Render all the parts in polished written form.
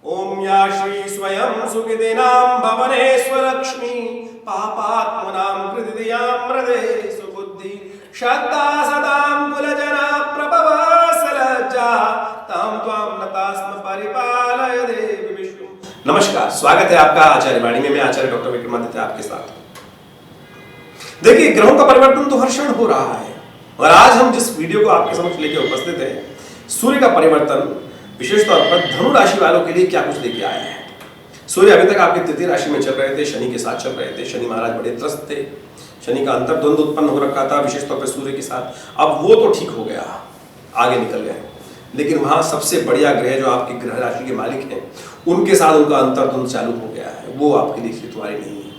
ओम या श्री स्वयं सुखिदिनां भवनेश्वरलक्ष्मी पापात्मनां कृतिदियां हृदये सुबुद्धि श्रद्धा सदां कुलजना प्रभवासलज्जा तां त्वां नतास्म परिपालय देवी विष्णु। नमस्कार, स्वागत है आपका आचार्य वाणी में। मैं आचार्य डॉक्टर विक्रमादित्य आपके साथ। देखिए, ग्रहों का परिवर्तन तो हर क्षण हो रहा है और आज हम जिस वीडियो को आपके समक्ष लेकर उपस्थित हैं, सूर्य का परिवर्तन विशेष तौर पर धनु राशि वालों के लिए क्या कुछ लेके आया है। सूर्य अभी तक आपकी तृतीय राशि में चल रहे थे, शनि के साथ चल रहे थे। शनि महाराज बड़े त्रस्त थे, शनि का अंतर्द्वंद उत्पन्न हो रखा था विशेष तौर पर सूर्य के साथ। अब वो तो ठीक हो गया, आगे निकल गए, लेकिन वहां सबसे बढ़िया ग्रह जो आपके ग्रह राशि के मालिक हैं, उनके साथ उनका अंतर्द्वंद चालू हो गया है। वो आपके लिए हितकारी नहीं है।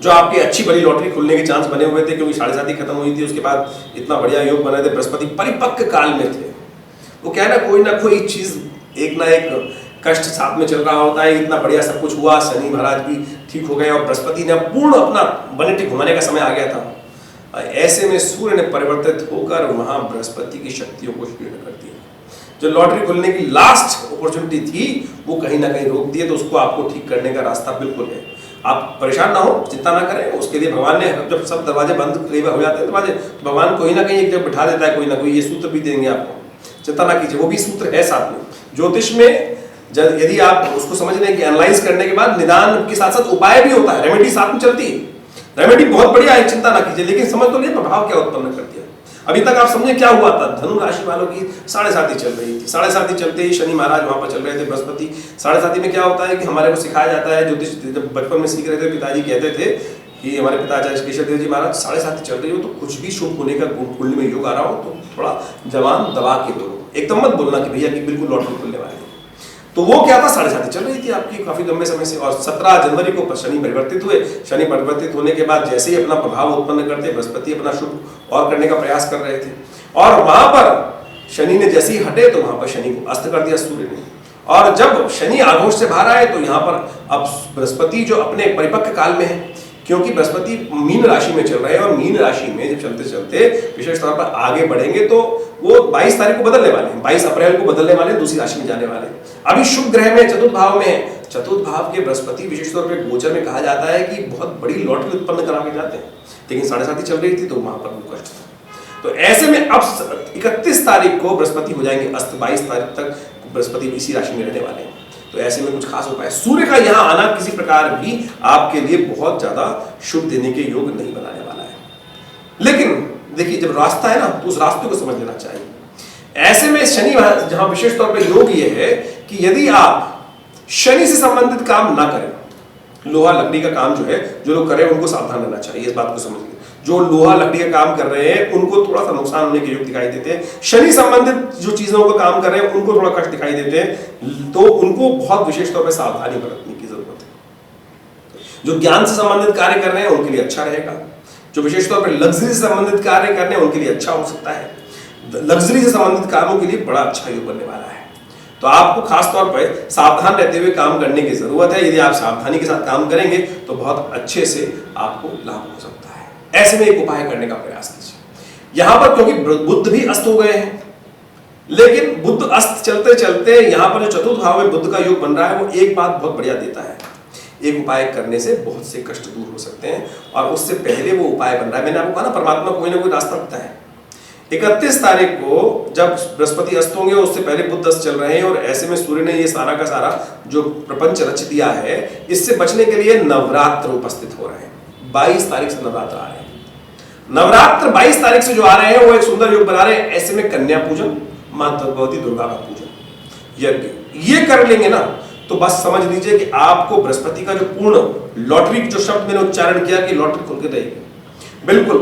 जो आपकी अच्छी बड़ी लॉटरी खुलने के चांस बने हुए थे, क्योंकि 7.5 खत्म हुई थी, उसके बाद इतना बढ़िया योग बने थे, बृहस्पति परिपक्व काल में थे। वो क्या है ना कोई चीज एक ना एक कष्ट साथ में चल रहा होता है। इतना बढ़िया सब कुछ हुआ, शनि महाराज भी ठीक हो गए और बृहस्पति ने पूर्ण अपना बनेटी घुमाने का समय आ गया था। ऐसे में सूर्य ने परिवर्तित होकर वहां बृहस्पति की शक्तियों को क्षीण कर दिया। जो लॉटरी खुलने की लास्ट अपॉर्चुनिटी थी, वो कहीं ना कहीं रोक दिए। तो उसको आपको ठीक करने का रास्ता बिल्कुल है। आप परेशान ना हो, चिंता ना करें। उसके लिए भगवान ने, जब सब दरवाजे बंद हो जाते हैं दरवाजे, तो भगवान कोई ना कहीं एक जगह बिठा देता है, कोई ना कोई ये सूत्र भी देंगे आपको। चिंता ना कीजिए, वो भी सूत्र है साथ में। ज्योतिष में यदि आप उसको समझने की एनालाइज करने के बाद निदान के साथ साथ उपाय भी होता है, रेमेडी साथ में चलती है। रेमेडी बहुत बढ़िया है, चिंता ना कीजिए। लेकिन समझ तो लिए प्रभाव क्या उत्पन्न कर दिया। अभी तक आप समझे क्या हुआ था। धनु राशि वालों की 7.5 चल रही थी। 7.5 चलते ही शनि महाराज वहां पर चल रहे थे, बृहस्पति। 7.5 में क्या होता है कि हमारे को सिखाया जाता है, ज्योतिष जब बचपन में सीख रहे थे, पिताजी कहते थे कि हमारे पिता आचार्य केशव देव जी महाराज 7.5 चल रही हो तो कुछ भी शुभ होने का खुलने में योग आ रहा हो तो थोड़ा जवान दबा के दो, एकदम मत बोलना कि भैया कि बिल्कुल लॉटरी खुलने वाली है। तो वो क्या था, 7.5 चल रही थी आपकी काफी लंबे समय से। और 17 जनवरी को शनि परिवर्तित हुए। शनि परिवर्तित होने के बाद जैसे ही अपना प्रभाव उत्पन्न करते, बृहस्पति अपना शुभ और करने का प्रयास कर रहे थे और वहां पर शनि ने जैसे ही हटे तो वहां पर शनि को अस्त कर दिया सूर्य ने। और जब शनि आघोष से बाहर आए तो यहाँ पर अब बृहस्पति जो अपने परिपक्व काल में है, क्योंकि बृहस्पति मीन राशि में चल रहे हैं और मीन राशि में जब चलते चलते विशेष तौर पर आगे बढ़ेंगे तो वो 22 तारीख को बदलने वाले हैं, 22 अप्रैल को बदलने वाले, दूसरी राशि में जाने वाले। अभी शुभ ग्रह में चतुर्थ भाव में है। चतुर्थ भाव के बृहस्पति विशेष तौर पर गोचर में कहा जाता है कि बहुत बड़ी लॉटरी उत्पन्न करा के जाते हैं, लेकिन 7.5 चल रही थी तो वहां पर वो कष्ट था। तो ऐसे में अब 31 तारीख को बृहस्पति हो जाएंगे अस्त, 22 तारीख तक बृहस्पति इसी राशि में रहने वाले हैं। तो ऐसे में कुछ खास उपाय, सूर्य का यहाँ आना किसी प्रकार भी आपके लिए बहुत ज्यादा शुभ देने के योग नहीं बनाने वाला है। लेकिन देखिए, जब रास्ता है ना तो उस रास्ते को समझ लेना चाहिए। ऐसे में शनि जहां विशेष तौर पर योग ये है कि यदि आप शनि से संबंधित काम ना करें, लोहा लकड़ी का काम जो है जो लोग करें उनको सावधान रहना चाहिए। इस बात को समझिए, जो लोहा लकड़ी का काम कर रहे हैं उनको थोड़ा सा नुकसान होने के योग दिखाई देते हैं। शनि संबंधित जो चीजों का काम कर रहे हैं उनको थोड़ा कष्ट दिखाई देते हैं, तो उनको बहुत विशेष तौर पर सावधानी बरतने की जरूरत है। जो ज्ञान से संबंधित कार्य कर रहे हैं उनके लिए अच्छा रहेगा। जो विशेष तौर पर लग्जरी से संबंधित कार्य कर रहे हैं उनके लिए अच्छा हो सकता है। लग्जरी से संबंधित कामों के लिए बड़ा अच्छा योग बनने वाला है। तो आपको खास तौर पर सावधान रहते हुए काम करने की जरूरत है। यदि आप सावधानी के साथ काम करेंगे तो बहुत अच्छे से आपको लाभ हो सकता है। ऐसे में एक उपाय करने का प्रयास कीजिए। यहां पर क्योंकि बुध भी अस्त हो गए हैं, लेकिन बुध अस्त चलते चलते यहां पर जो चतुर्थ भाव में बुध का योग बन रहा है वो एक बात बहुत बढ़िया देता है। एक उपाय करने से बहुत से कष्ट दूर हो सकते हैं और उससे पहले वो उपाय बन रहा है। मैंने आपको कहा ना, परमात्मा कोई ना कोई रास्ता रखता है। 31 तारीख को जब बृहस्पति अस्त होंगे उससे पहले बुध अस्त चल रहे हैं और ऐसे में सूर्य ने ये सारा का सारा जो प्रपंच रच दिया है, इससे बचने के लिए नवरात्र उपस्थित हो रहे हैं। 22 तारीख से नवरात्र आ रहे हैं। नवरात्र 22 तारीख से जो आ रहे हैं वो एक सुंदर योग बना रहे हैं। ऐसे में कन्या पूजन, मां भगवती दुर्गा का पूजन, यज्ञ, ये कर लेंगे ना तो बस समझ लीजिए कि आपको बृहस्पति का जो पूर्ण लॉटरी, जो शब्द मैंने उच्चारण किया कि लॉटरी खुल के रहेगी, बिल्कुल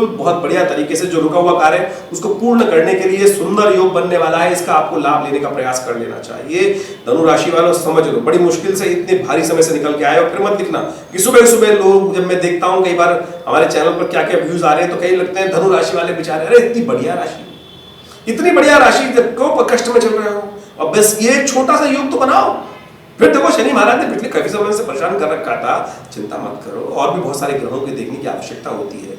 बहुत बढ़िया तरीके से जो रुका हुआ कार्य है उसको पूर्ण करने के लिए सुंदर योग बनने वाला है। इसका आपको लाभ लेने का प्रयास कर लेना चाहिए। धनु राशि वालों समझ लो, बड़ी मुश्किल से इतने भारी समय से निकल के आए और फिर मत लिखना कि सुबह सुबह लोग, जब मैं देखता हूं कई बार हमारे चैनल पर क्या क्या व्यूज आ रहे हैं तो कई लगते हैं धनु राशि वाले बेचारे, अरे इतनी बढ़िया राशि क्यों कष्ट में चल रहे हो, और बस ये छोटा सा योग तो बनाओ। फिर देखो, शनि महाराज ने पिछले काफी समय से परेशान कर रखा था, चिंता मत करो, और भी बहुत सारे ग्रहों के देखने की आवश्यकता होती है।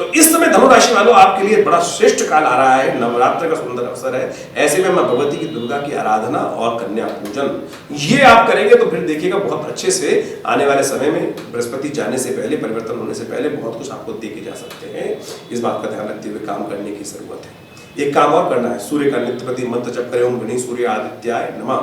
तो इस समय धनु राशि वालों आपके लिए बड़ा श्रेष्ठ काल आ रहा है, नवरात्र का सुंदर अवसर है। ऐसे में मां भगवती की दुर्गा की आराधना और कन्या पूजन ये आप करेंगे तो फिर देखिएगा बहुत अच्छे से आने वाले समय में बृहस्पति जाने से पहले, परिवर्तन होने से पहले बहुत कुछ आपको देके जा सकते हैं। इस बात का ध्यान रखते हुए काम करने की जरूरत है। एक काम और करना है, सूर्य का नित्यप्रति मंत्र जप करें, ओम घृणी सूर्य आदित्याय नमः।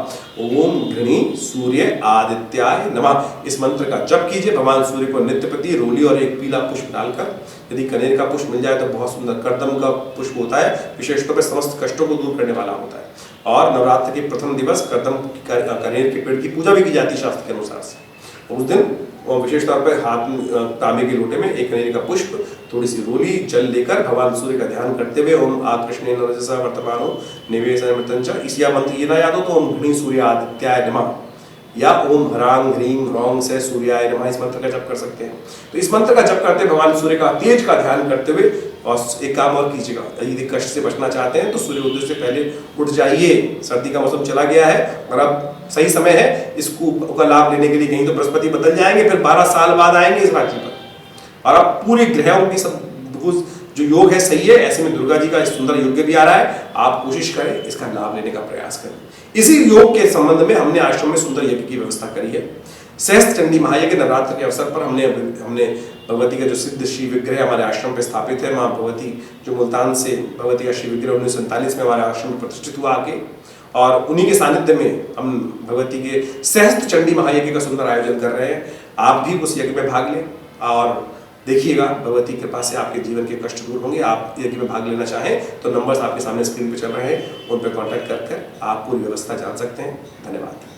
ओम घृणी सूर्य आदित्याय नमः इस मंत्र का जप कीजिए। भगवान सूर्य को नित्यप्रति रोली और एक पीला पुष्प डालकर, यदि कनेर का पुष्प मिल जाए तो बहुत सुंदर, करदम का पुष्प होता है, विशेष तौर पर समस्त कष्टों को दूर करने वाला होता है। और नवरात्र के प्रथम दिवस करदम कनेर के पेड़ की पूजा भी की जाती है शास्त्र के अनुसार से। उस दिन विशेष तौर पर हाथ में तांबे के लोटे में एक कनेर का पुष्प, थोड़ी सी रोली, जल लेकर भगवान सूर्य का ध्यान करते हुए ओम आकृष्णेन रजसा वर्तमानो निवेशनमृतंच, इस या मंत्र ये ना याद हो तो ओम घृणी सूर्य आदित्याय नमः या ओम ह्रांग ह्रीं रौंग से सूर्याय नमः इस मंत्र का जप कर सकते हैं। तो इस मंत्र का जप करते भगवान सूर्य का तेज का ध्यान करते हुए, और एक काम और कीजिएगा, यदि कष्ट से बचना चाहते हैं तो सूर्योदय से पहले उठ जाइए। सर्दी का मौसम चला गया है और अब सही समय है इसको का लाभ लेने के लिए। कहीं तो बृहस्पति बदल जाएंगे, फिर 12 साल बाद आएंगे इस राशि पर, और अब पूरे ग्रहों की सब जो योग है सही है। ऐसे में दुर्गा जी का सुंदर योग भी आ रहा है, आप कोशिश करें इसका लाभ लेने का प्रयास करें। इसी योग के संबंध में हमने आश्रम में सुंदर यज्ञ की व्यवस्था करी है। सहस्त्र चंडी महायज्ञ नवरात्र के अवसर पर हमने भगवती का जो सिद्ध शिव विग्रह हमारे आश्रम पे स्थापित है, माँ भगवती जो मुल्तान से भगवती का शिव विग्रह 1947 में हमारे आश्रम में प्रतिष्ठित हुआ आके, और उन्हीं के सानिध्य में हम भगवती के सहस्त्र चंडी महायज्ञ का सुंदर आयोजन कर रहे हैं। आप भी उस यज्ञ में भाग लें और देखिएगा भगवती की कृपा से आपके जीवन के कष्ट दूर होंगे। आप यज्ञ में भाग लेना चाहें तो नंबर्स आपके सामने स्क्रीन पे चल रहे हैं, उन पर कॉन्टैक्ट कर आप पूरी व्यवस्था जान सकते हैं। धन्यवाद।